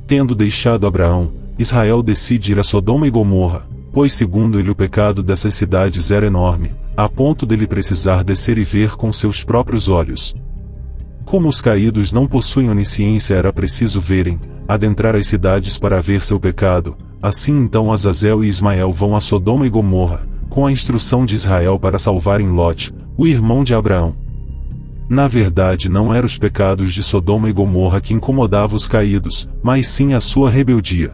Tendo deixado Abraão, Israel decide ir a Sodoma e Gomorra, pois segundo ele o pecado dessas cidades era enorme, a ponto dele precisar descer e ver com seus próprios olhos. Como os caídos não possuem onisciência, era preciso verem, adentrar as cidades para ver seu pecado. Assim então Azazel e Ismael vão a Sodoma e Gomorra, com a instrução de Israel para salvarem Lote, o irmão de Abraão. Na verdade não eram os pecados de Sodoma e Gomorra que incomodavam os caídos, mas sim a sua rebeldia.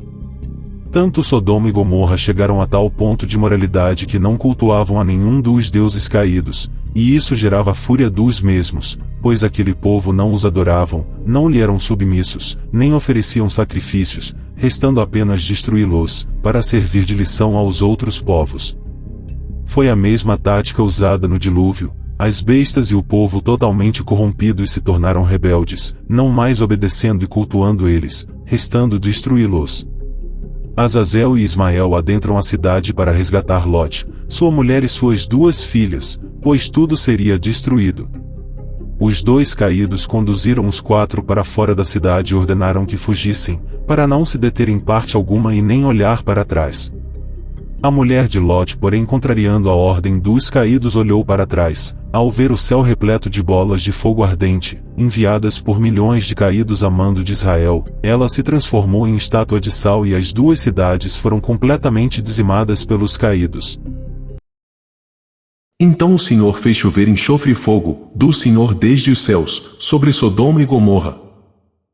Tanto Sodoma e Gomorra chegaram a tal ponto de imoralidade que não cultuavam a nenhum dos deuses caídos, e isso gerava a fúria dos mesmos, pois aquele povo não os adoravam, não lhe eram submissos, nem ofereciam sacrifícios, restando apenas destruí-los, para servir de lição aos outros povos. Foi a mesma tática usada no dilúvio. As bestas e o povo totalmente corrompidos se tornaram rebeldes, não mais obedecendo e cultuando eles, restando destruí-los. Azazel e Ismael adentram a cidade para resgatar Lote, sua mulher e suas 2 filhas, pois tudo seria destruído. Os 2 caídos conduziram os 4 para fora da cidade e ordenaram que fugissem, para não se deter em parte alguma e nem olhar para trás. A mulher de Lote, porém, contrariando a ordem dos caídos, olhou para trás, ao ver o céu repleto de bolas de fogo ardente, enviadas por milhões de caídos a mando de Israel, ela se transformou em estátua de sal e as 2 cidades foram completamente dizimadas pelos caídos. Então o Senhor fez chover enxofre e fogo, do Senhor desde os céus, sobre Sodoma e Gomorra.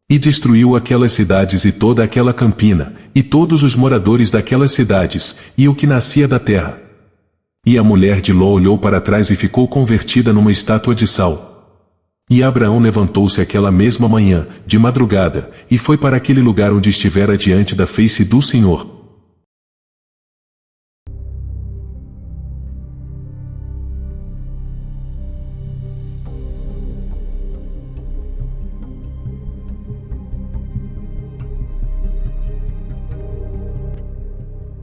E destruiu aquelas cidades e toda aquela campina, e todos os moradores daquelas cidades, e o que nascia da terra. E a mulher de Ló olhou para trás e ficou convertida numa estátua de sal. E Abraão levantou-se aquela mesma manhã, de madrugada, e foi para aquele lugar onde estivera diante da face do Senhor.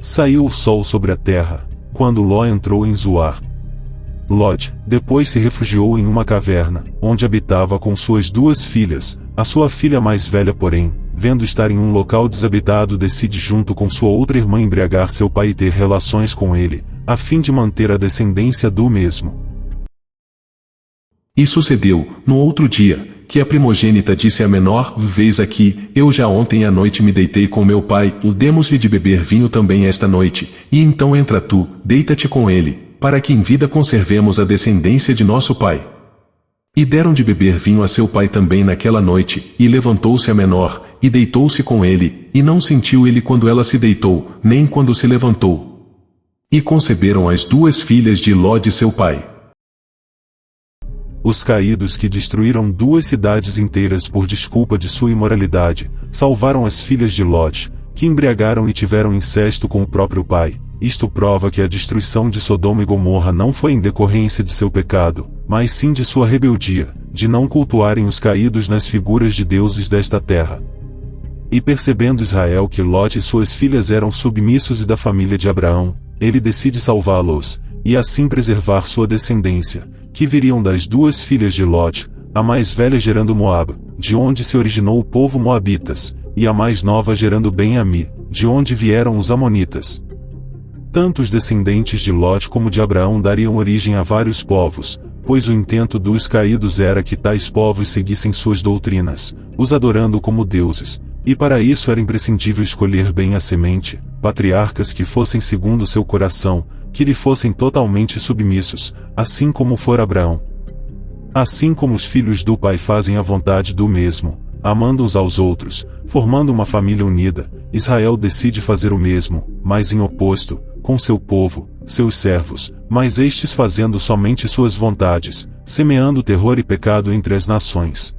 Saiu o sol sobre a terra, quando Ló entrou em Zoar. Lote, depois se refugiou em uma caverna, onde habitava com suas 2 filhas, a sua filha mais velha porém, vendo estar em um local desabitado, decide junto com sua outra irmã embriagar seu pai e ter relações com ele, a fim de manter a descendência do mesmo. E sucedeu, no outro dia, que a primogênita disse à menor: Vês aqui, eu já ontem à noite me deitei com meu pai, demos-lhe de beber vinho também esta noite, e então entra tu, deita-te com ele, para que em vida conservemos a descendência de nosso pai. E deram de beber vinho a seu pai também naquela noite, e levantou-se a menor, e deitou-se com ele, e não sentiu ele quando ela se deitou, nem quando se levantou. E conceberam as 2 filhas de Ló de seu pai. Os caídos que destruíram 2 cidades inteiras por desculpa de sua imoralidade, salvaram as filhas de Lote, que embriagaram e tiveram incesto com o próprio pai. Isto prova que a destruição de Sodoma e Gomorra não foi em decorrência de seu pecado, mas sim de sua rebeldia, de não cultuarem os caídos nas figuras de deuses desta terra. E percebendo Israel que Lote e suas filhas eram submissos e da família de Abraão, ele decide salvá-los, e assim preservar sua descendência, que viriam das 2 filhas de Lote, a mais velha gerando Moab, de onde se originou o povo moabitas, e a mais nova gerando Ben-Ami, de onde vieram os amonitas. Tanto os descendentes de Lote como de Abraão dariam origem a vários povos, pois o intento dos caídos era que tais povos seguissem suas doutrinas, os adorando como deuses, e para isso era imprescindível escolher bem a semente, patriarcas que fossem segundo seu coração, que lhe fossem totalmente submissos, assim como for Abraão. Assim como os filhos do Pai fazem a vontade do mesmo, amando uns aos outros, formando uma família unida, Israel decide fazer o mesmo, mas em oposto, com seu povo, seus servos, mas estes fazendo somente suas vontades, semeando terror e pecado entre as nações.